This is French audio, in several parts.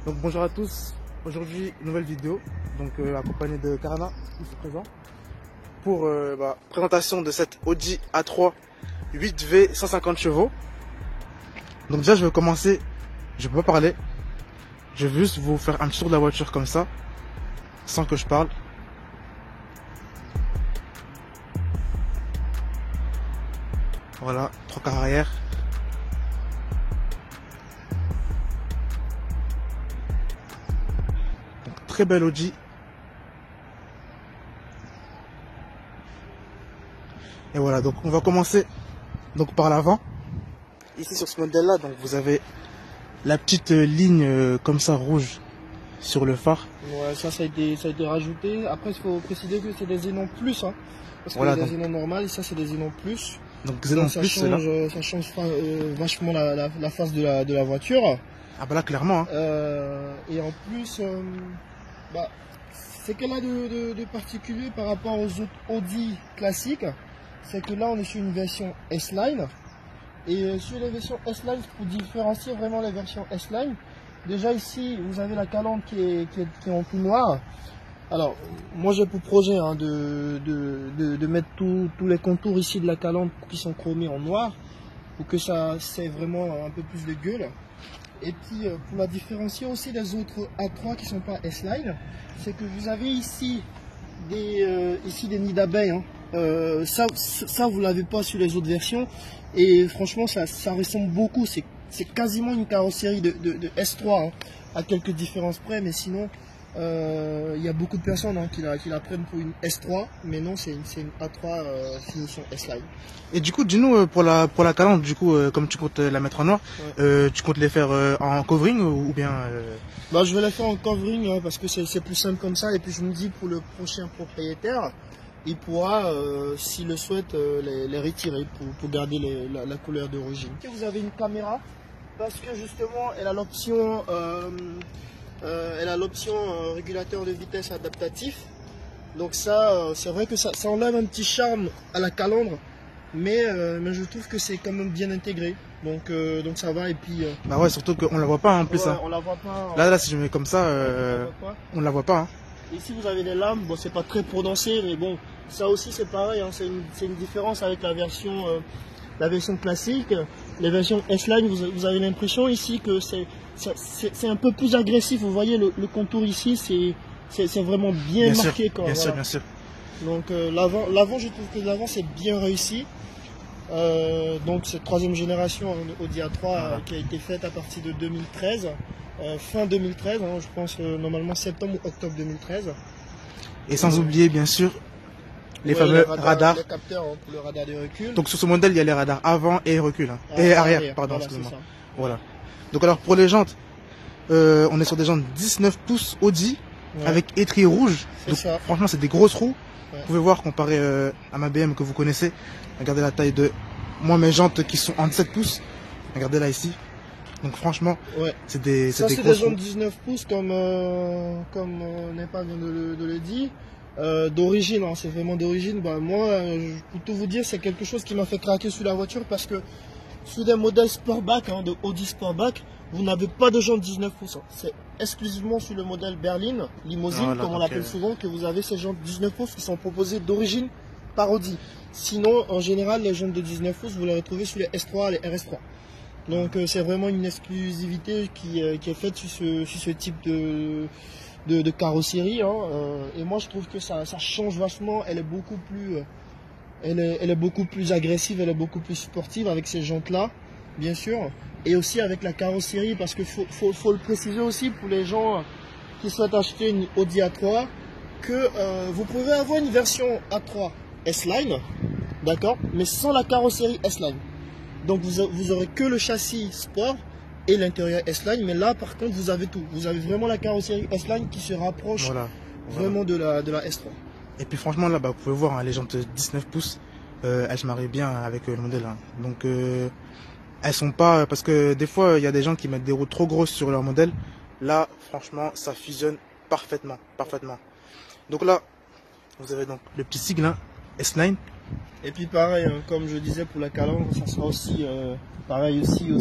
Donc bonjour à tous, aujourd'hui nouvelle vidéo, donc accompagné de Karana, ici présent, pour présentation de cette Audi A3 8V 150 chevaux. Donc déjà je vais commencer, je peux pas parler, je vais juste vous faire un petit tour de la voiture comme ça, sans que je parle. Voilà, 3 quarts arrière. Très belle Audi. Et voilà, donc on va commencer donc par l'avant. Ici sur ce modèle là, donc vous avez la petite ligne comme ça rouge sur le phare. Ouais, ça a été rajouté. Après il faut préciser que c'est des Xénon plus, hein, parce que Voilà, des Xénon normales et ça c'est des Xénon plus. Donc Xénon ça plus, change, ça change vachement la face de la voiture. Ah bah là clairement. Hein. Et en plus, c'est qu'elle a de particulier par rapport aux autres Audi classiques, c'est que là on est sur une version S-Line. Et sur les versions S-Line, pour différencier vraiment les versions S-Line, déjà ici vous avez la calandre qui est en tout noir. Alors moi j'ai pour projet de mettre tous les contours ici de la calandre qui sont chromés en noir, pour que ça c'est vraiment un peu plus de gueule. Et puis pour la différencier aussi des autres A3 qui ne sont pas S-Line, c'est que vous avez ici des nids d'abeilles. Hein. Ça vous l'avez pas sur les autres versions. Et franchement ça ressemble beaucoup. C'est quasiment une carrosserie de S3, hein, à quelques différences près. Mais sinon, il y a beaucoup de personnes, hein, qui la prennent pour une S3. Mais non, c'est une A3 finition S-Line. Et du coup, dis-nous, pour la calandre, du coup, comme tu comptes la mettre en noir, ouais. Tu comptes les faire en covering ou bien Je vais les faire en covering, hein, parce que c'est plus simple comme ça. Et puis je me dis, pour le prochain propriétaire, il pourra, s'il le souhaite, les retirer pour garder la couleur d'origine. Vous avez une caméra, parce que justement elle a l'option régulateur de vitesse adaptatif. Donc ça, c'est vrai que ça enlève un petit charme à la calandre. Mais je trouve que c'est quand même bien intégré, donc ça va. Et puis bah ouais, surtout qu'on la voit pas, hein, en plus. Ouais, hein. On la voit pas. Là si je mets comme ça, on la voit pas. Hein. Ici vous avez les lames, bon c'est pas très prononcé, mais bon ça aussi c'est pareil, hein, c'est une différence avec la version classique. Les versions S-Line, vous avez l'impression ici que c'est un peu plus agressif. Vous voyez le contour ici, c'est vraiment bien marqué. Bien sûr, bien sûr. Donc l'avant, je trouve que l'avant c'est bien réussi. Donc cette troisième génération Audi A3 qui a été faite à partir de 2013, fin 2013, hein, je pense normalement septembre ou octobre 2013. Et sans oublier bien sûr les fameux radars. Les capteurs, hein, pour le radar de recul. Donc sur ce modèle il y a les radars avant et recul. Hein. Et arrière, pardon, excusez-moi. Voilà. Donc alors pour les jantes, on est sur des jantes 19 pouces Audi, ouais, avec étrier rouge. Donc franchement c'est des grosses roues. Ouais. Vous pouvez voir comparé à ma BM que vous connaissez. Regardez la taille de moi, mes jantes qui sont en 7 pouces. Regardez là ici. Donc franchement, ouais, c'est des jantes 19 pouces comme Nepa vient de le dire. D'origine, hein, c'est vraiment d'origine. Moi, pour tout vous dire, c'est quelque chose qui m'a fait craquer sur la voiture, parce que sur des modèles Sportback, hein, de Audi Sportback, vous n'avez pas de jantes 19 pouces. Hein. C'est exclusivement sur le modèle berline, limousine, comme on l'appelle souvent, que vous avez ces jantes 19 pouces qui sont proposées d'origine par Audi. Sinon, en général, les jantes de 19 pouces, vous les retrouvez sur les S3, les RS3. Donc c'est vraiment une exclusivité qui est faite sur ce type de carrosserie. Hein. Et moi je trouve que ça change vachement. Elle est beaucoup plus agressive, elle est beaucoup plus sportive avec ces jantes là, bien sûr. Et aussi avec la carrosserie, parce qu'il faut le préciser aussi pour les gens qui souhaitent acheter une Audi A3, que vous pouvez avoir une version A3 S-Line, d'accord, mais sans la carrosserie S-Line. Donc vous aurez que le châssis sport et l'intérieur S-Line, mais là par contre vous avez tout. Vous avez vraiment la carrosserie S-Line qui se rapproche vraiment de la S3. Et puis franchement là, vous pouvez voir, hein, les jantes 19 pouces, elles se marient bien avec le modèle. Hein. Donc elles sont pas, parce que des fois il y a des gens qui mettent des roues trop grosses sur leur modèle. Là franchement ça fusionne parfaitement. Donc là vous avez donc le petit sigle, hein, S-Line. Et puis pareil, hein, comme je disais pour la calandre, ça sera aussi Pareil aussi,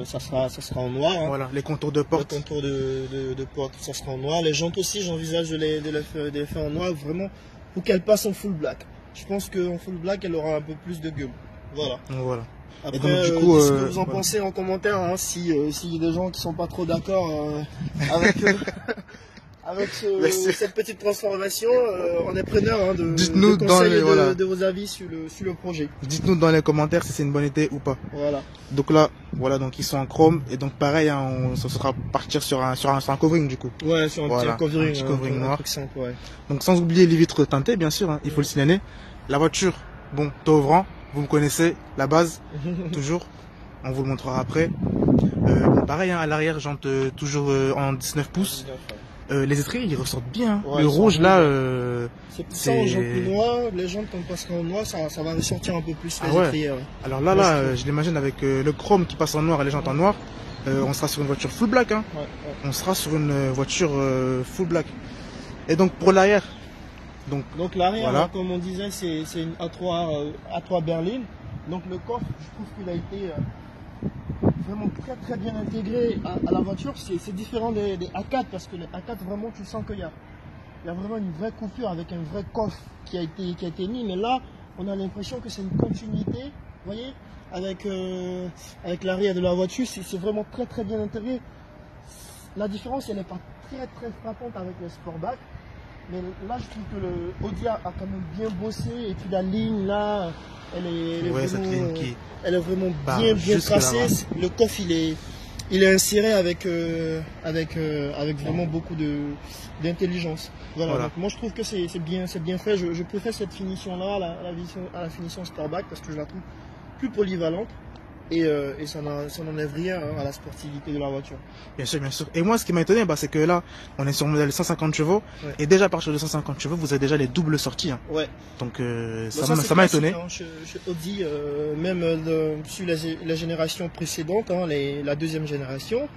ça sera en noir. Hein. Voilà, les contours de porte. Les contours de porte, ça sera en noir. Les jantes aussi, j'envisage de les faire en noir, vraiment, pour qu'elles passent en full black. Je pense qu'en full black, elle aura un peu plus de gueule. Voilà. Voilà. Après, donc, du coup, ce que vous en pensez en commentaire, hein, s'il y a des gens qui sont pas trop d'accord avec cette petite transformation, on est preneur hein, de conseils et de vos avis sur le projet. Dites-nous dans les commentaires si c'est une bonne idée ou pas. Voilà. Donc là, voilà, donc ils sont en chrome et donc pareil, hein, on sera partir sur un covering du coup. Ouais, sur un petit covering noir. Simple, ouais. Donc sans oublier les vitres teintées, bien sûr, hein, il faut le signaler. La voiture, bon, taux ouvrant, vous me connaissez, la base, toujours. On vous le montrera après. Bon, pareil, hein, à l'arrière, jante toujours en 19 pouces. Les étriers ils ressortent bien. Ouais, le rouge là, c'est pour ça en jantes noires, les jantes quand on passera en noir, ça va ressortir un peu plus les étriers. Ouais. Alors là, je l'imagine avec le chrome qui passe en noir et les jantes en noir, on sera sur une voiture full black. Hein. On sera sur une voiture full black. Et donc pour l'arrière. Donc l'arrière, voilà. Comme on disait, c'est une A3 berline. Donc le coffre, je trouve qu'il a été vraiment très bien intégré à la voiture. C'est différent des A4 parce que les A4 vraiment tu sens qu'il y a vraiment une vraie coupure avec un vrai coffre qui a été mis, mais là on a l'impression que c'est une continuité, vous voyez, avec l'arrière de la voiture, c'est vraiment très bien intégré. La différence elle n'est pas très frappante avec le Sportback, mais là je trouve que le Audi a quand même bien bossé et puis la ligne là elle est vraiment bien tracée. Le coffre il est inséré avec vraiment beaucoup d'intelligence. Voilà. Donc moi je trouve que c'est bien fait. Je préfère cette finition là à la finition Sportback parce que je la trouve plus polyvalente. Et ça n'enlève rien hein, à la sportivité de la voiture. Bien sûr. Et moi, ce qui m'a étonné, c'est que là, on est sur un modèle 150 chevaux. Ouais. Et déjà, à partir de 150 chevaux, vous avez déjà les doubles sorties. Hein. Ouais. Donc, ça m'a étonné. Hein, chez Audi, même sur la génération précédente, hein, la deuxième génération,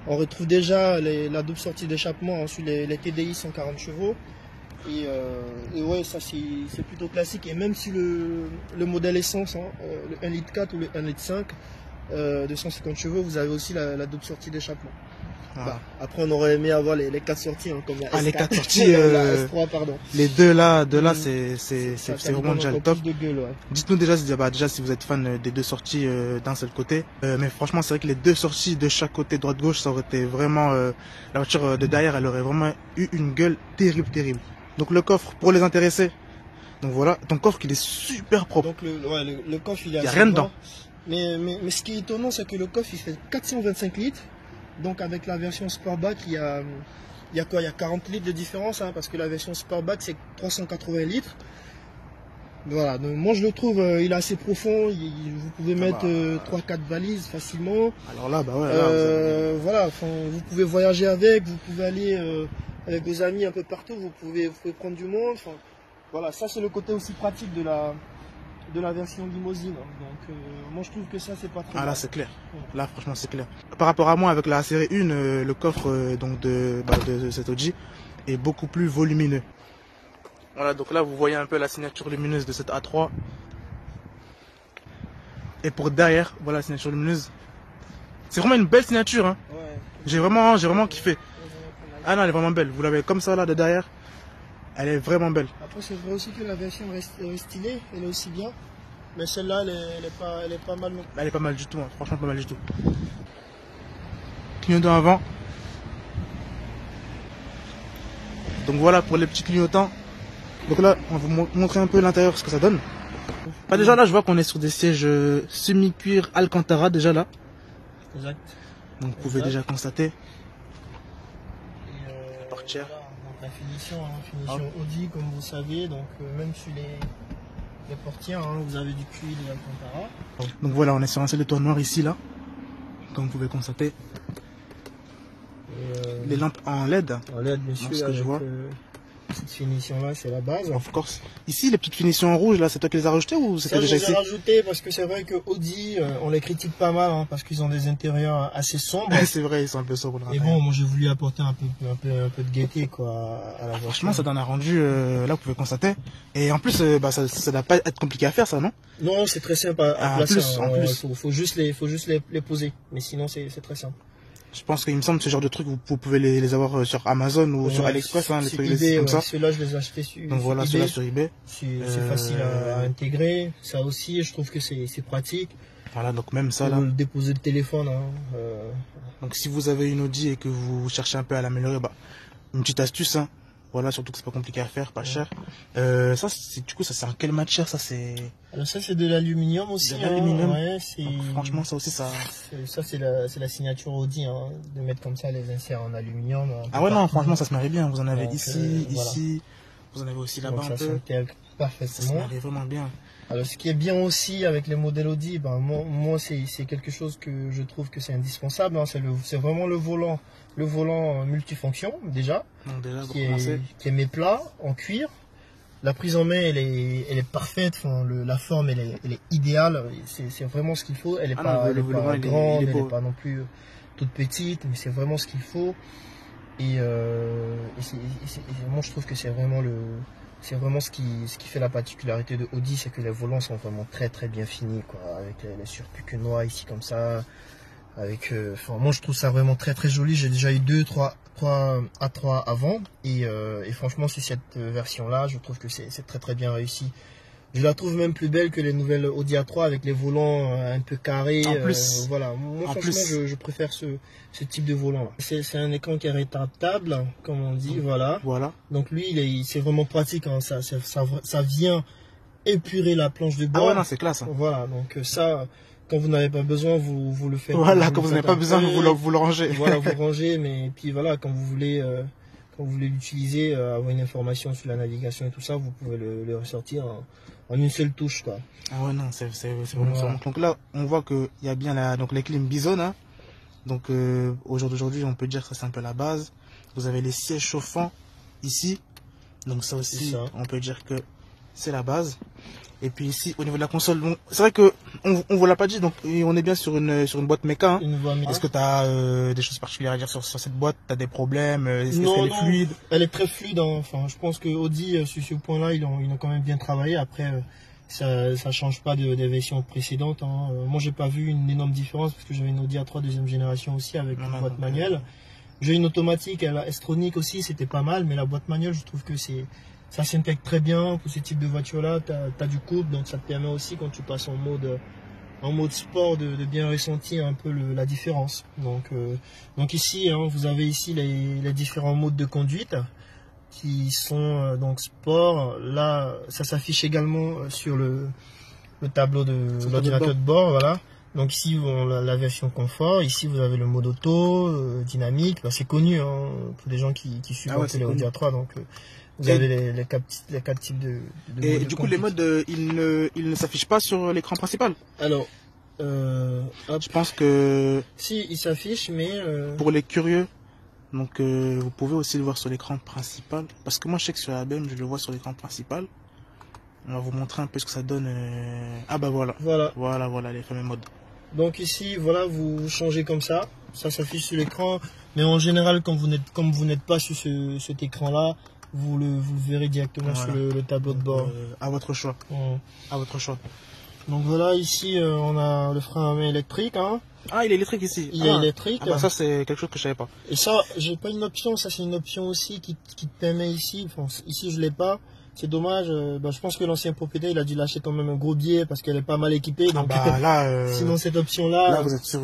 on retrouve déjà la double sortie d'échappement hein, sur les TDI 140 chevaux. Et ouais, ça c'est plutôt classique. Et même si le modèle essence, hein, le 1 litre 4 ou le 1 litre 5 de 150 chevaux, vous avez aussi la double sortie d'échappement. Après, on aurait aimé avoir les 4 sorties, hein, comme la S4. Les 4 sorties, la S3, pardon. Les deux là, c'est vraiment déjà le top. Ouais. Dites-nous déjà si vous êtes fan des deux sorties d'un seul côté. Mais franchement, c'est vrai que les deux sorties de chaque côté, droite-gauche, ça aurait été vraiment... la voiture de derrière, elle aurait vraiment eu une gueule terrible. Donc le coffre pour les intéressés. Donc voilà, ton coffre il est super propre. Donc le coffre il est rien dedans. Mais ce qui est étonnant c'est que le coffre il fait 425 litres. Donc avec la version Sportback il y a 40 litres de différence hein, parce que la version Sportback c'est 380 litres. Voilà, donc moi je le trouve il est assez profond, vous pouvez mettre 3-4 valises facilement. Alors là voilà, vous pouvez voyager avec, vous pouvez aller avec vos amis un peu partout, vous pouvez prendre du monde. Voilà, ça c'est le côté aussi pratique de la version limousine. Donc moi je trouve que ça c'est pas trop mal. Là c'est clair. Là franchement c'est clair. Par rapport à moi avec la série 1, le coffre donc de cette Audi est beaucoup plus volumineux. Voilà, donc là vous voyez un peu la signature lumineuse de cette A3. Et pour derrière, voilà la signature lumineuse. C'est vraiment une belle signature hein. Ouais. J'ai vraiment kiffé. Ah non, elle est vraiment belle. Vous l'avez comme ça là de derrière. Elle est vraiment belle. Après c'est vrai aussi que la version est stylée, elle est aussi bien. Mais celle-là elle est pas mal non plus. Elle est pas mal du tout, hein. Franchement pas mal du tout. Clignotant avant. Donc voilà pour les petits clignotants. Donc là on va vous montrer un peu l'intérieur ce que ça donne. Déjà là je vois qu'on est sur des sièges semi-cuir Alcantara déjà là. Exact. Donc vous pouvez déjà constater. Voilà, donc la finition Audi comme vous savez, donc même sur les portières hein, vous avez du cuir de Alcantara. Donc voilà, on est sur un ciel de toit noir ici là, comme vous pouvez constater. Les lampes en LED. En LED bien sûr, ce que je vois. Petite petites finitions là, c'est la base. Of course. Ici, les petites finitions en rouge, là, c'est toi qui les as rajoutées ou c'était déjà ici? Je les ai rajoutées parce que c'est vrai que Audi, on les critique pas mal, hein, parce qu'ils ont des intérieurs assez sombres. C'est vrai, ils sont un peu sombres. Et bon, moi j'ai voulu apporter un peu de gaieté quoi à la voiture. Franchement, ça donne un rendu, là, vous pouvez constater. Et en plus, ça doit pas être compliqué à faire, ça, non? Non, c'est très simple à placer. En plus. Faut juste les poser. Mais sinon, c'est très simple. Je pense qu'il me semble que ce genre de trucs, vous pouvez les avoir sur Amazon ou sur AliExpress, hein, les trucs eBay, comme ça. Ceux-là, je les ai achetés sur Donc voilà, ceux-là sur eBay. C'est facile à intégrer. Ça aussi, je trouve que c'est pratique. Voilà, donc même ça, là. là. Déposer le téléphone. Hein, Donc si vous avez une Audi et que vous cherchez un peu à l'améliorer, une petite astuce, hein. Voilà, surtout que c'est pas compliqué à faire, pas cher. Ça, du coup, ça c'est en quelle matière, ça c'est? Alors ça c'est de l'aluminium aussi. De l'aluminium. Ouais, franchement, ça aussi, ça. Ça c'est la signature Audi, hein, de mettre comme ça les inserts en aluminium. Ah ouais, non, franchement, ça se marie bien. Vous en avez ici, ici. Vous en avez aussi là-bas un peu. Ça s'intègre parfaitement. Ça se marie vraiment bien. Alors ce qui est bien aussi avec les modèles Audi, moi c'est quelque chose que je trouve que c'est indispensable. Hein, c'est vraiment le volant multifonction déjà, qui est mes plats en cuir. La prise en main elle est parfaite, la forme elle est idéale, c'est vraiment ce qu'il faut. Elle est pas grande, elle est pas non plus toute petite, mais c'est vraiment ce qu'il faut. Et moi je trouve que c'est vraiment ce qui fait la particularité de Audi, c'est que les volants sont vraiment très très bien finis, quoi, avec les surpiquenois ici comme ça. Avec, moi je trouve ça vraiment très très joli. J'ai déjà eu 3 A3 avant et franchement c'est cette version là, je trouve que c'est très très bien réussi. Je la trouve même plus belle que les nouvelles Audi A3 avec les volants un peu carrés. En plus, voilà, moi franchement je préfère ce type de volant là. C'est un écran qui est rétractable, comme on dit, voilà. Donc lui c'est vraiment pratique, hein. Ça vient épurer la planche de bord. Ah ouais, non, c'est classe. Hein. Voilà, donc ça, quand vous n'avez pas besoin, vous le faites. Voilà, quand vous n'avez pas besoin, vous le rangez. Voilà, vous rangez, mais puis voilà, quand vous voulez l'utiliser, avoir une information sur la navigation et tout ça, vous pouvez le ressortir en une seule touche, quoi. Ah ouais, non, c'est vraiment ça. Donc là, on voit qu'il y a bien les clim Bison, hein. Donc au jour d'aujourd'hui, on peut dire que ça c'est un peu la base. Vous avez les sièges chauffants ici. Donc ça aussi, on peut dire que c'est la base. Et puis ici, au niveau de la console, bon, c'est vrai que on vous l'a pas dit, donc on est bien sur une boîte méca. Hein. Est-ce que tu as des choses particulières à dire sur cette boîte? Tu as des problèmes? Est-ce qu'elle est fluide? Elle est très fluide. Hein. Enfin, je pense que Audi, sur ce point-là, ils ont quand même bien travaillé. Après, ça change pas des versions précédentes. Hein. Moi, j'ai pas vu une énorme différence parce que j'avais une Audi A3 deuxième génération aussi avec une boîte manuelle. J'ai une automatique, la S-Tronic aussi, c'était pas mal, mais la boîte manuelle, je trouve que ça s'intègre très bien pour ce type de voiture-là. Tu as du couple, donc ça te permet aussi, quand tu passes en mode sport, de bien ressentir un peu la différence. Donc ici, hein, vous avez ici les différents modes de conduite qui sont donc sport. Là, ça s'affiche également sur le tableau de l'ordinateur de bord. Voilà. Donc ici, la version confort. Ici, vous avez le mode auto, dynamique. C'est connu, hein, pour les gens qui suivent les Audi A3. Donc vous avez les quatre types de et du coup, les modes, ils ne s'affichent pas sur l'écran principal? Alors, je pense que... Si, ils s'affichent, mais... Pour les curieux, donc vous pouvez aussi le voir sur l'écran principal. Parce que moi, je sais que sur la BM, je le vois sur l'écran principal. On va vous montrer un peu ce que ça donne. Ah bah voilà. Voilà les fameux modes. Donc ici, voilà, vous changez comme ça. Ça s'affiche sur l'écran. Mais en général, comme vous n'êtes pas sur cet écran-là, vous le verrez directement sur le tableau de bord. À votre choix. À votre choix. Donc voilà, ici on a le frein à main électrique. Hein. Ah, il est électrique ici. Il est électrique. Ah bah ça c'est quelque chose que je savais pas. Et ça, j'ai pas une option. Ça c'est une option aussi qui te permet ici. Enfin, ici je l'ai pas. C'est dommage. Je pense que l'ancien propriétaire il a dû lâcher quand même un gros billet parce qu'elle est pas mal équipée. Donc là, sinon cette option là, vous êtes sur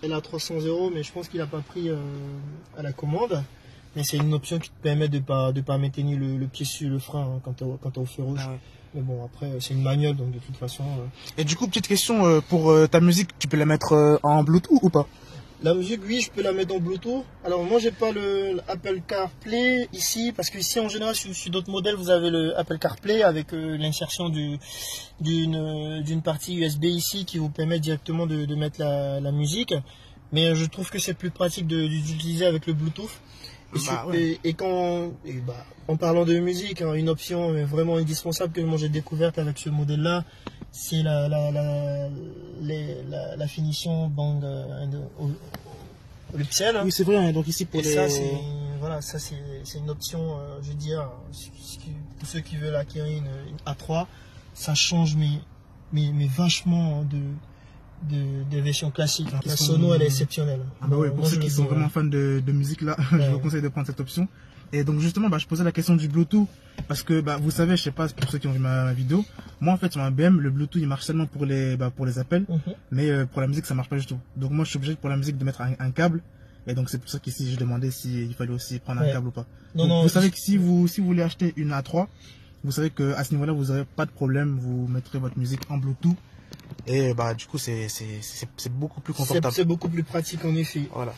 elle a 300 €, mais je pense qu'il a pas pris à la commande. Mais c'est une option qui te permet de pas maintenir le pied sur le frein, hein, quand t'es au feu rouge. Ah ouais. Mais bon, après, c'est une manuelle, donc de toute façon... Et du coup, petite question, pour ta musique, tu peux la mettre en Bluetooth ou pas? La musique, oui, je peux la mettre en Bluetooth. Alors, moi, j'ai pas le Apple CarPlay ici, parce que ici, en général, sur d'autres modèles, vous avez le Apple CarPlay avec l'insertion d'une partie USB ici qui vous permet directement de mettre la musique. Mais je trouve que c'est plus pratique d'utiliser avec le Bluetooth. En parlant de musique, hein, une option vraiment indispensable que moi j'ai découverte avec ce modèle-là, c'est la finition bang Olufsen. Oui, c'est vrai, hein, donc ici pour les... ça, c'est une option, je veux dire, pour ceux qui veulent acquérir une A3, ça change mais vachement des versions classiques. La sono, elle est exceptionnelle. Pour ceux qui sont vraiment fans de musique, là, je vous conseille de prendre cette option. Et donc justement, je posais la question du Bluetooth, parce que vous savez, je sais pas, pour ceux qui ont vu ma vidéo, moi en fait sur ma BM, le Bluetooth il marche seulement pour les appels, mais pour la musique ça marche pas du tout. Donc moi je suis obligé pour la musique de mettre un câble, et donc c'est pour ça qu'ici je demandais s'il fallait aussi prendre un câble ou pas. Vous savez que si vous voulez acheter une A3, vous savez que à ce niveau-là vous n'aurez pas de problème, vous mettrez votre musique en Bluetooth. Et du coup c'est beaucoup plus confortable. C'est beaucoup plus pratique en effet. Voilà.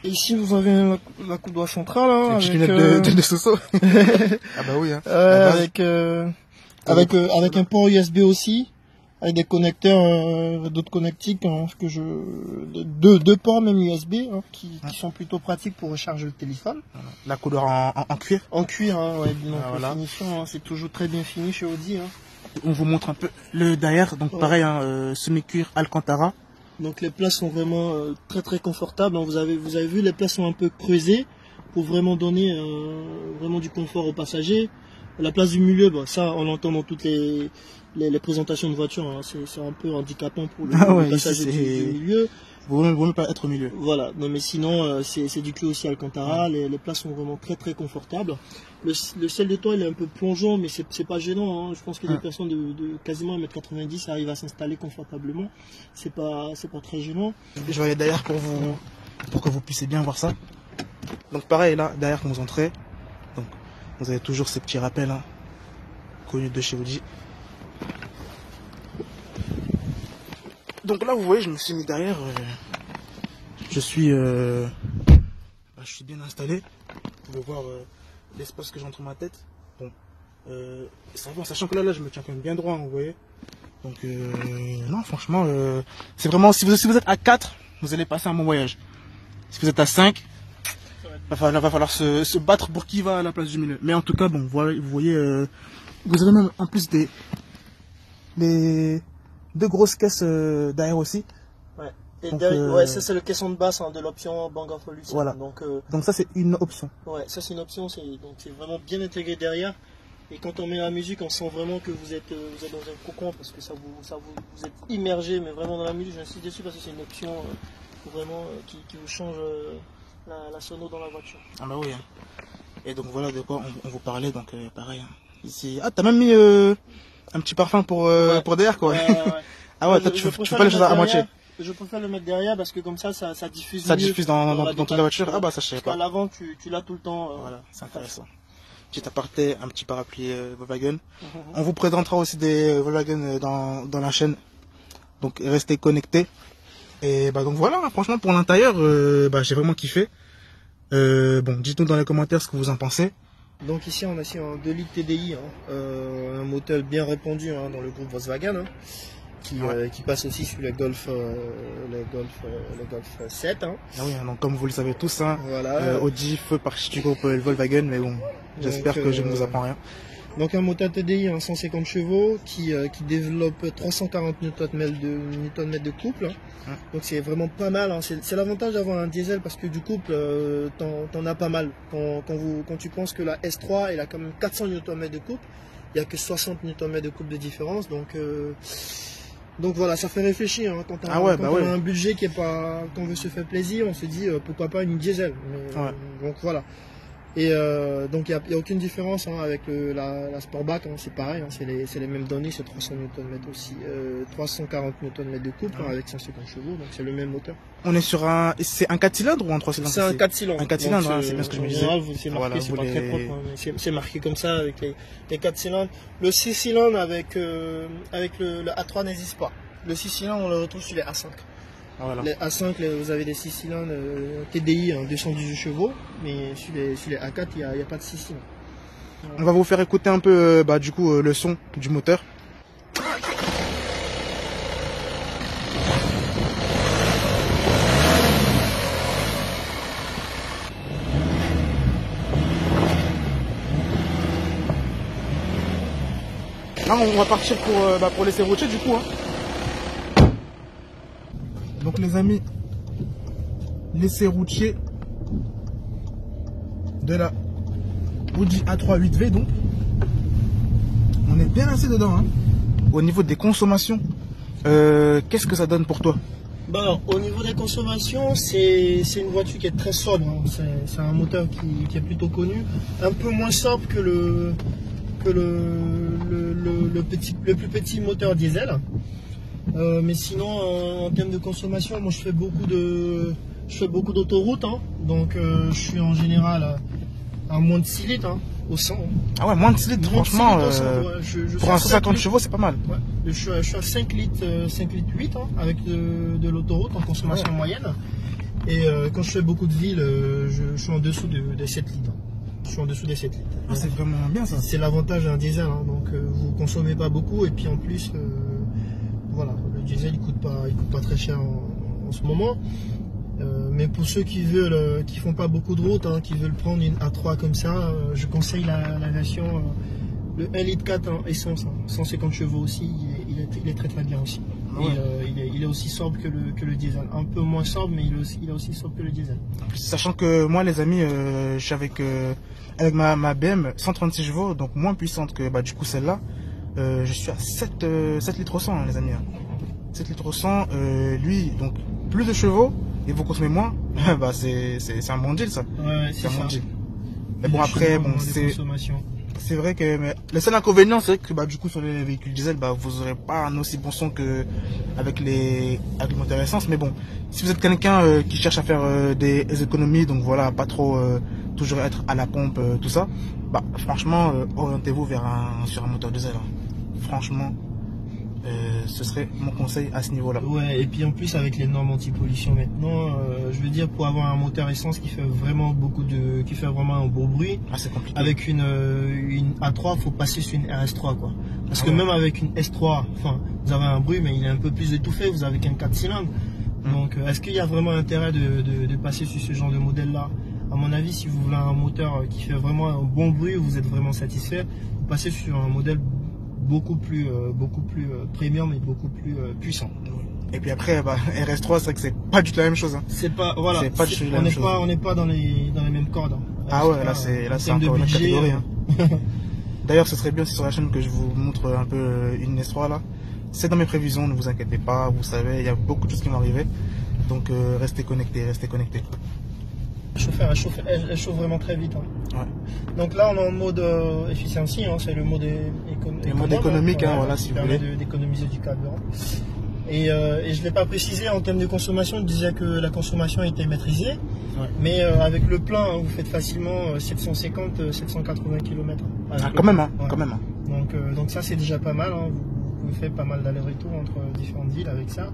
Et ici vous avez la coudoir centrale hein, avec de Soso. Ah bah oui hein. Avec un port USB aussi, avec des connecteurs d'autres connectiques hein, deux ports même USB hein, qui sont plutôt pratiques pour recharger le téléphone. Voilà. La coudoir en cuir. En cuir hein, ouais, donc la finition hein, c'est toujours très bien fini chez Audi hein. On vous montre un peu le derrière, donc pareil, semi-cuir Alcantara. Donc les places sont vraiment très très confortables. Vous avez vu, les places sont un peu creusées pour vraiment donner vraiment du confort aux passagers. La place du milieu, ça on l'entend dans toutes les présentations de voitures, hein. C'est un peu handicapant pour le passager du milieu. Vaut même pas être au milieu. Voilà, non mais sinon c'est du clou aussi Alcantara, les places sont vraiment très très confortables. Le ciel de toit il est un peu plongeant mais c'est pas gênant, hein. Je pense que des personnes de quasiment 1m90 arrivent à s'installer confortablement, c'est pas très gênant. Je vais aller derrière pour que vous puissiez bien voir ça. Donc pareil là, derrière quand vous entrez, donc vous avez toujours ces petits rappels hein, connus de chez Audi. Donc là vous voyez je me suis mis derrière, je suis bien installé, vous pouvez voir l'espace que j'ai entre ma tête. Bon, ça va, sachant que là je me tiens quand même bien droit hein, vous voyez. Donc non franchement c'est vraiment, si vous êtes à 4 vous allez passer un bon voyage. Si vous êtes à 5 va falloir se battre pour qui va à la place du milieu. Mais en tout cas bon vous voyez vous avez même en plus des deux grosses caisses derrière aussi. Ouais. Et donc, ça c'est le caisson de basse hein, de l'option Bang & Olufsen. Voilà. Donc ça c'est une option. Ouais, ça c'est une option, c'est vraiment bien intégré derrière. Et quand on met la musique, on sent vraiment que vous êtes dans un cocon parce que vous êtes immergé, mais vraiment dans la musique. J'insiste dessus parce que c'est une option vraiment qui vous change la sono dans la voiture. Ah bah oui. Hein. Et donc voilà de quoi on vous parlait, donc pareil. Hein. Ici, t'as même mis un petit parfum pour derrière quoi. Ah ouais, tu fais pas les choses à moitié. Je préfère le mettre derrière parce que comme ça diffuse. Ça diffuse dans toute la voiture. Ah bah ça je savais pas. À l'avant tu l'as tout le temps. Voilà, c'est intéressant. Petit aparté, un petit parapluie Volkswagen. On vous présentera aussi des Volkswagen dans la chaîne. Donc restez connectés. Et donc voilà, hein, franchement pour l'intérieur, j'ai vraiment kiffé. Bon, dites-nous dans les commentaires ce que vous en pensez. Donc ici on a un 2 litres TDI, hein, un moteur bien répandu hein, dans le groupe Volkswagen, hein, qui passe aussi sur les Golf 7. Hein. Ah oui, donc comme vous le savez tous, hein, voilà. Audi fait partie du groupe Volkswagen, mais bon, j'espère que je ne vous apprends rien. Donc un moteur TDI à 150 chevaux qui développe 340 Nm de couple. Hein. Donc c'est vraiment pas mal. Hein. C'est l'avantage d'avoir un diesel parce que du couple, t'en as pas mal. Quand tu penses que la S3 elle a quand même 400 Nm de couple, il n'y a que 60 Nm de couple de différence. Donc voilà, ça fait réfléchir. Hein. Quand on a un budget qui est pas, qu'on veut se faire plaisir, on se dit pourquoi pas une diesel. Donc voilà. Et donc il n'y a aucune différence hein, avec la Sportback, hein, c'est pareil, hein, c'est les mêmes données, c'est 300 Nm aussi, 340 Nm de couple hein, avec 150 chevaux, donc c'est le même moteur. On est sur c'est un 4 cylindres ou un 3 cylindres? C'est un 4 cylindres. Un 4 cylindres, hein, c'est bien ce que je me disais. C'est marqué, c'est pas très propre, hein, c'est marqué comme ça avec les 4 cylindres. Le 6 cylindres avec le A3 n'existe pas. Le 6 cylindres on le retrouve sur les A5. Voilà. Les A5, vous avez des 6 cylindres TDI, hein, 218 chevaux, mais sur les A4, il n'y a pas de 6 cylindres. Voilà. On va vous faire écouter un peu du coup, le son du moteur. Là, on va partir pour l'essai routier du coup. Hein. Donc les amis, l'essai routier de la Audi A3 8V donc. On est bien lancé dedans. Hein. Au niveau des consommations, qu'est-ce que ça donne pour toi? Bon, au niveau des consommations, c'est une voiture qui est très sobre. Hein. C'est un moteur qui est plutôt connu. Un peu moins sobre que le plus petit moteur diesel. Mais sinon, en termes de consommation, moi je fais beaucoup d'autoroutes. Hein. Donc je suis en général à moins de 6 litres. Hein. Au 100. Ah ouais, moins de 6 litres, franchement, pour un 150 chevaux, c'est pas mal. Ouais. Je suis à 5 litres 8 hein, avec de l'autoroute en consommation moyenne. Et quand je fais beaucoup de villes, je suis en dessous des 7 litres. Je suis en dessous des 7 litres. Ah, c'est vraiment bien ça. C'est l'avantage d'un diesel, hein, donc vous consommez pas beaucoup et puis en plus, voilà, le diesel il coûte pas très cher en ce moment. Mais pour ceux qui font pas beaucoup de route, hein, qui veulent prendre une A3 comme ça, je conseille la version le 1,4 litre en essence, hein, 150 chevaux aussi, il est très très bien aussi. Ouais. Et il est aussi sobre que le diesel, un peu moins sobre, mais il est aussi sobre que le diesel. Sachant que moi les amis, je suis avec ma BM 136 chevaux, donc moins puissante que du coup celle-là, je suis à 7 litres au 100 hein, les amis. Hein. 7 litres au 100, lui donc plus de chevaux. Et vous consommez moins, c'est un bon deal ça. Ouais, c'est un bon deal. Mais bon après, c'est vrai que le seul inconvénient c'est que du coup sur les véhicules diesel, vous n'aurez pas un aussi bon son que avec les moteurs essence. Mais bon, si vous êtes quelqu'un qui cherche à faire des économies, donc voilà, pas trop toujours être à la pompe, tout ça, franchement orientez-vous sur un moteur diesel. Hein. Franchement. Ce serait mon conseil à ce niveau-là. Ouais, et puis en plus avec les normes anti-pollution maintenant, je veux dire pour avoir un moteur essence qui fait vraiment un beau bruit, c'est compliqué. Avec une A3, faut passer sur une RS3 quoi. Parce que même avec une S3, enfin, vous avez un bruit mais il est un peu plus étouffé, vous avez qu'un 4 cylindres. Donc est-ce qu'il y a vraiment intérêt de passer sur ce genre de modèle-là? À mon avis, si vous voulez un moteur qui fait vraiment un bon bruit, vous êtes vraiment satisfait, vous passez sur un modèle beaucoup plus premium et beaucoup plus puissant. Et puis après RS3 c'est vrai que c'est pas du tout la même chose. Hein. C'est pas voilà, on n'est pas dans les mêmes cordes. Hein. Ah ouais, là c'est encore une catégorie. Hein. D'ailleurs ce serait bien si sur la chaîne que je vous montre un peu une S3 là. C'est dans mes prévisions, ne vous inquiétez pas, vous savez, il y a beaucoup de choses qui vont arriver. Donc restez connectés. Elle chauffe vraiment très vite. Hein. Ouais. Donc là on est en mode efficiency, hein, c'est le mode économique, hein, voilà, si vous voulez. D'économiser du carburant. Et je ne l'ai pas précisé en termes de consommation, je disais que la consommation était maîtrisée, mais avec le plein, hein, vous faites facilement 750-780 km. Quand même, hein, quand même. Donc ça c'est déjà pas mal, hein, vous faites pas mal d'aller-retour entre différentes villes avec ça.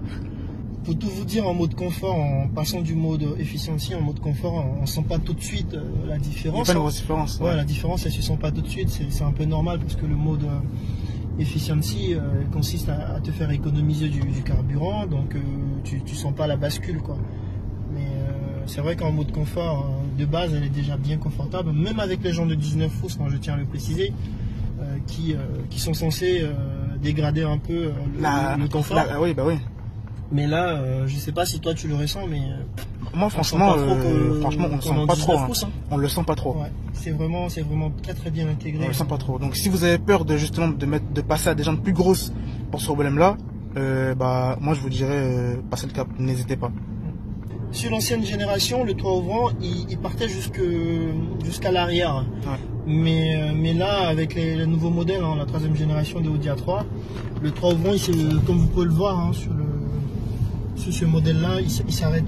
Pour tout vous dire, en mode confort, en passant du mode efficiency en mode confort, on ne sent pas tout de suite la différence. Il n'y a pas une grosse différence. Ouais, la différence, elle ne se sent pas tout de suite. C'est un peu normal parce que le mode efficiency consiste à te faire économiser du carburant, donc tu ne sens pas la bascule, quoi. Mais c'est vrai qu'en mode confort, de base, elle est déjà bien confortable, même avec les gens de 19 pouces, je tiens à le préciser, qui sont censés dégrader un peu le confort. Oui. Mais là, je sais pas si toi tu le ressens, mais moi franchement, on le sent pas trop. Pouces, hein. On le sent pas trop. Ouais, c'est vraiment très bien intégré. On le sent pas trop. Donc si vous avez peur de passer à des jantes plus grosses pour ce problème-là, moi je vous dirais passez le cap, n'hésitez pas. Sur l'ancienne génération, le toit ouvrant, il partait jusqu'à l'arrière. Ouais. Mais là, avec les nouveaux modèles, hein, la 3e génération de Audi A3, le toit ouvrant, comme vous pouvez le voir hein, sur ce modèle-là, il s'arrête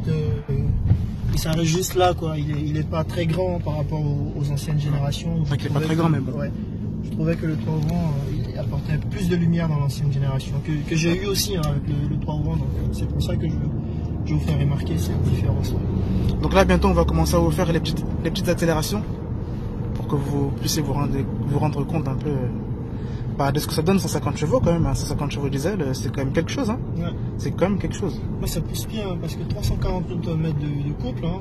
juste là, quoi. Il est pas très grand par rapport aux anciennes générations. Il n'est pas très grand, mais bon. Ouais. Je trouvais que le toit ouvrant il apportait plus de lumière dans l'ancienne génération, que j'ai eu aussi hein, avec le toit ouvrant. Donc c'est pour ça que je vous fais remarquer cette différence. Donc là, bientôt, on va commencer à vous faire les petites accélérations pour que vous puissiez vous rendre compte un peu de ce que ça donne 150 chevaux quand même. Hein. 150 chevaux diesel, c'est quand même quelque chose. Hein. Ouais. C'est quand même quelque chose. Moi, ça pousse bien parce que 340 Nm de couple, hein,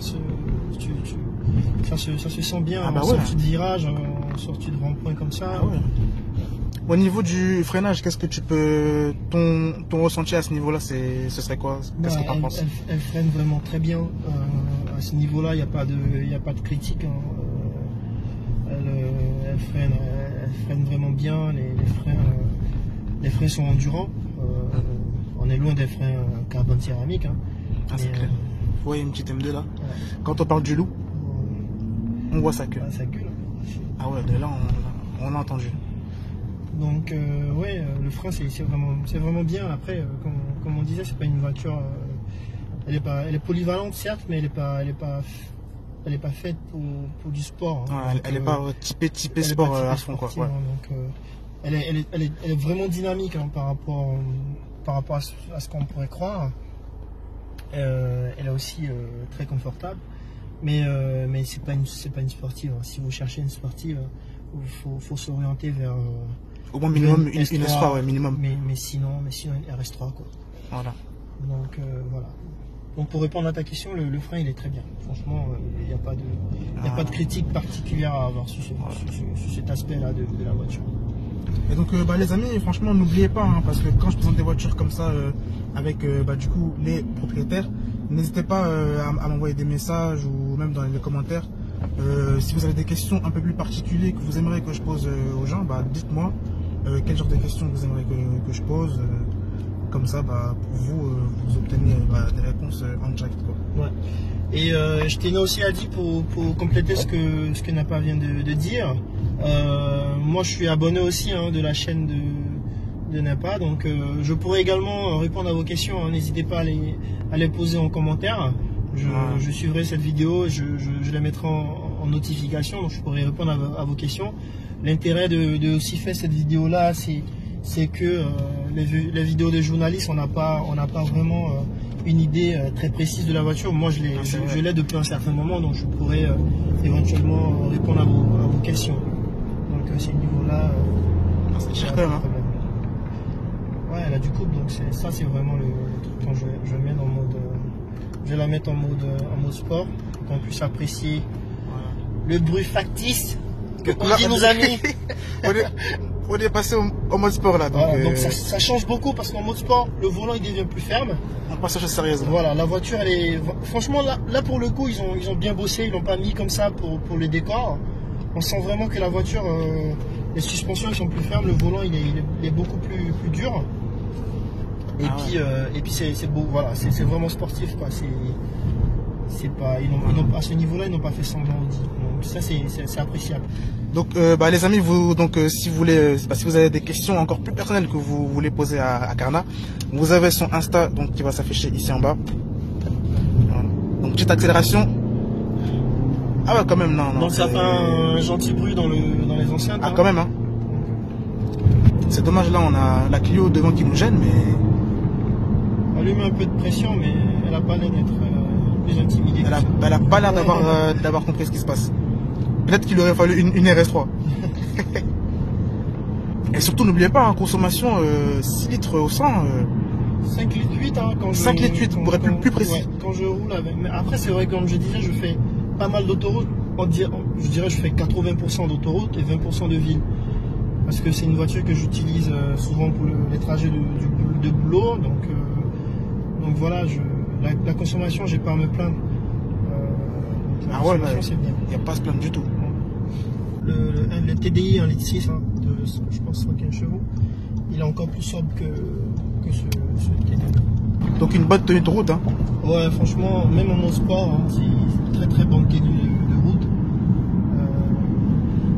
ça se sent bien en sortie de virage, en sortie de rond-point comme ça. Ah ouais. Au niveau du freinage, qu'est-ce que tu peux... Ton ressenti à ce niveau-là, ce serait quoi? Qu'est-ce que tu en penses? Elle freine vraiment très bien. À ce niveau-là, il n'y a pas de critique. Hein. Elle freine vraiment bien. Les freins sont endurants. On est loin des freins carbone céramique. Hein. Ah, c'est clair. Vous voyez une petite M2 là. Ouais. Quand on parle du loup, on voit sa queue. Ah, sa queue là. Ah ouais, de là on a entendu. Donc ouais, le frein c'est vraiment bien. Après, comme on disait, c'est pas une voiture. Elle est polyvalente certes, mais elle est pas faite pour du sport. Hein. Ouais, elle n'est pas typée sport à fond quoi. Ouais. Donc elle est vraiment dynamique hein, par rapport à ce qu'on pourrait croire. Elle est aussi très confortable, mais c'est pas une sportive. Hein. Si vous cherchez une sportive, faut s'orienter vers au moins minimum une S3, ouais, minimum. Mais sinon une RS3 quoi. Voilà. Donc voilà. Donc pour répondre à ta question, le frein il est très bien. Franchement, il n'y a pas de critique particulière à avoir sur cet aspect-là de la voiture. Et donc les amis, franchement n'oubliez pas, hein, parce que quand je présente des voitures comme ça avec du coup les propriétaires, n'hésitez pas à m'envoyer des messages ou même dans les commentaires. Si vous avez des questions un peu plus particulières que vous aimeriez que je pose aux gens, dites-moi quel genre de questions vous aimeriez que je pose. Comme ça, pour vous, vous obtenez des réponses en direct. Quoi. Ouais. Et je tenais aussi à dire pour compléter ce que Napa vient de dire. Moi, je suis abonné aussi hein, de la chaîne de Napa, donc je pourrais également répondre à vos questions. Hein. N'hésitez pas à les poser en commentaire. Je suivrai cette vidéo, je la mettrai en notification, donc je pourrai répondre à vos questions. L'intérêt de aussi faire cette vidéo-là, c'est que les vidéos des journalistes, on n'a pas vraiment une idée très précise de la voiture. Moi, je l'ai depuis un certain moment, donc je pourrais éventuellement répondre à vos questions. Donc, à ce niveau-là, c'est cher quand même. Ouais, elle a du couple, donc ça, c'est vraiment le truc quand je mets dans mode. Je vais la mettre en mode sport, pour qu'on puisse apprécier le bruit factice que disent nos amis. On est passé au mode sport là. Donc, donc ça change beaucoup parce qu'en mode sport, le volant il devient plus ferme. On passe à chose sérieuse. Voilà, la voiture elle est. Franchement là pour le coup ils ont bien bossé, ils l'ont pas mis comme ça pour le décor. On sent vraiment que la voiture, les suspensions elles sont plus fermes, le volant il est beaucoup plus dur. Et puis c'est beau, voilà, c'est vraiment sportif quoi. C'est pas, à ce niveau-là ils n'ont pas fait semblant Audi. Donc ça c'est appréciable. Donc les amis, si vous voulez, si vous avez des questions encore plus personnelles que vous voulez poser à Karna, vous avez son Insta donc qui va s'afficher ici en bas. Voilà. Donc petite accélération. Ah ouais quand même non. Donc ça fait un gentil bruit dans les enceintes. Ah quand même hein. C'est dommage là on a la Clio devant qui nous gêne mais. On lui met un peu de pression mais elle a pas l'air d'être plus intimidée. Elle a pas l'air d'avoir compris ce qui se passe. Peut-être qu'il aurait fallu une RS3. Et surtout, n'oubliez pas, hein, consommation 6 litres au 100. 5 litres 8, hein, 5 litres 8, pour être plus précis. Ouais, quand je roule avec. Mais après, c'est vrai, comme je disais, je fais pas mal d'autoroute. Je dirais je fais 80% d'autoroute et 20% de ville. Parce que c'est une voiture que j'utilise souvent pour les trajets de boulot. Donc voilà, la consommation, j'ai pas à me plaindre. Ah ouais, il n'y a pas à se plaindre du tout. Le TDI 1,6 litre, hein, je pense 115 chevaux, il est encore plus sobre que ce TDI. Donc une bonne tenue de route. Hein. Ouais, franchement, même en mode sport, hein, c'est une très très bonne tenue de route.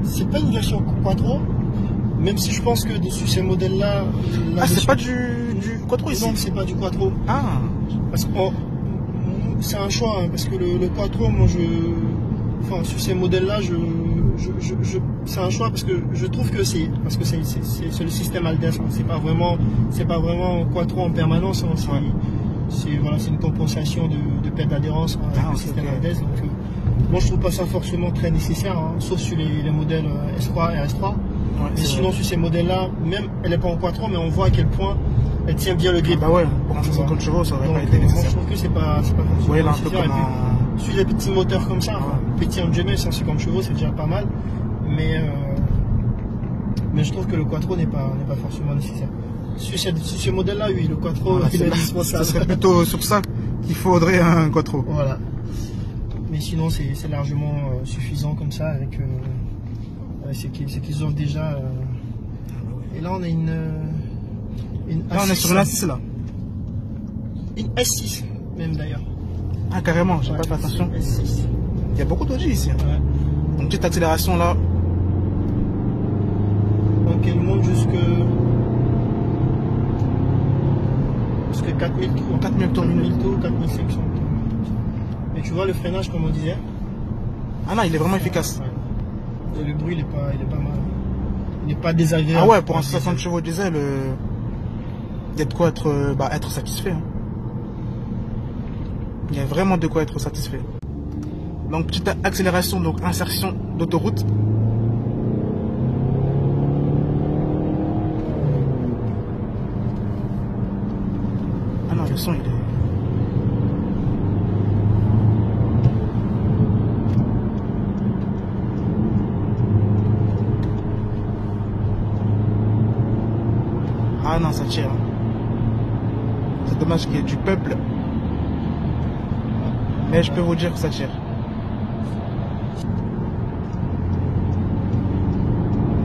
C'est pas une version quattro, même si je pense que dessus ces modèles-là. C'est pas du quattro ici. Non, c'est pas du quattro. Ah. Parce que c'est un choix, hein, parce que le quattro, moi sur ces modèles-là, c'est un choix parce que je trouve que c'est le système Aldes, hein, c'est pas vraiment quattro en permanence, hein, c'est une compensation de perte d'adhérence avec le système Aldes. Donc moi je trouve pas ça forcément très nécessaire, hein, sauf sur les modèles S3 et RS3. Mais sinon sur ces modèles-là, même elle n'est pas en quattro, mais on voit à quel point elle tient bien le grip. Bah ouais, pour 150 chevaux, ça aurait pas été nécessaire. Moi, je trouve que c'est pas forcément nécessaire. Sur des petits moteurs comme ça, petit en GMS, 150 chevaux, c'est déjà pas mal. Mais je trouve que le quattro n'est pas forcément nécessaire. Sur ce modèle-là, oui, le quattro il est indispensable. Ce serait plutôt sur ça qu'il faudrait un quattro. Voilà. Mais sinon, c'est largement suffisant comme ça avec ce qu'ils offrent déjà. Et là, on a une là, on est sur une A6 là. Une S6 même d'ailleurs. Ah carrément, j'ai pas fait attention. S6. Il y a beaucoup d'Audi ici. Ouais. Donc petite accélération là. Donc elle monte jusque 4000 tours. 4000 tours minutes. 4500 tours. Mais tu vois le freinage comme on disait. Ah non, il est vraiment efficace. Ouais. Et le bruit il est pas mal. Il n'est pas désagréable. Ah ouais, pour un 60 chevaux diesel, il y a de quoi être satisfait. Hein. Il y a vraiment de quoi être satisfait. Donc petite accélération, donc insertion d'autoroute. Ah non, le son il est... Ah non, ça tire. C'est dommage qu'il y ait du peuple. Mais je peux vous dire que ça tire.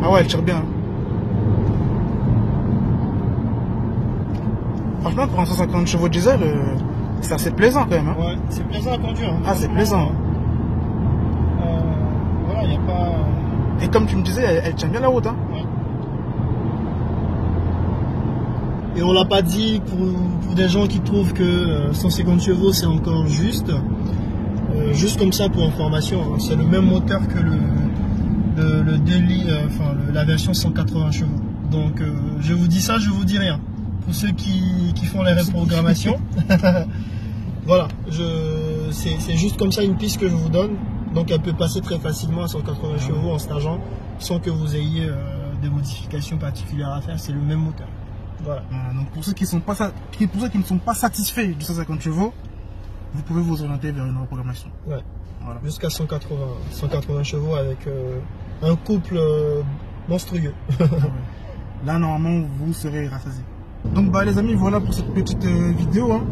Ah ouais, elle tire bien. Franchement, pour un 150 chevaux diesel, c'est assez plaisant quand même. Hein. Ouais, c'est plaisant à conduire. Hein. Ah, c'est plaisant. Voilà, il n'y a pas... Et comme tu me disais, elle tient bien la route. Hein. Ouais. Et on l'a pas dit pour des gens qui trouvent que 150 chevaux c'est encore juste. Juste comme ça pour information, hein, c'est le même moteur que le Daily, la version 180 chevaux. Donc je vous dis ça, je vous dis rien. Pour ceux qui font les reprogrammations, voilà, c'est juste comme ça une piste que je vous donne. Donc elle peut passer très facilement à 180 chevaux en stageant sans que vous ayez des modifications particulières à faire. C'est le même moteur. Voilà. Donc pour ceux qui ne sont pas satisfaits du 150 chevaux, vous pouvez vous orienter vers une reprogrammation. Ouais. Voilà. Jusqu'à 180 chevaux avec un couple monstrueux. Là normalement vous serez rassasiés. Donc les amis, voilà pour cette petite vidéo. Hein.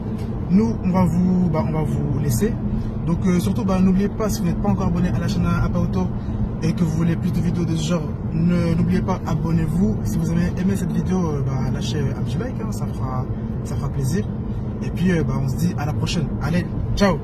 Nous on va vous laisser. Donc surtout n'oubliez pas, si vous n'êtes pas encore abonné à la chaîne APA Auto et que vous voulez plus de vidéos de ce genre, n'oubliez pas, abonnez-vous. Si vous avez aimé cette vidéo, lâchez un petit like, hein, ça fera plaisir. Et puis on se dit à la prochaine. Allez, ciao.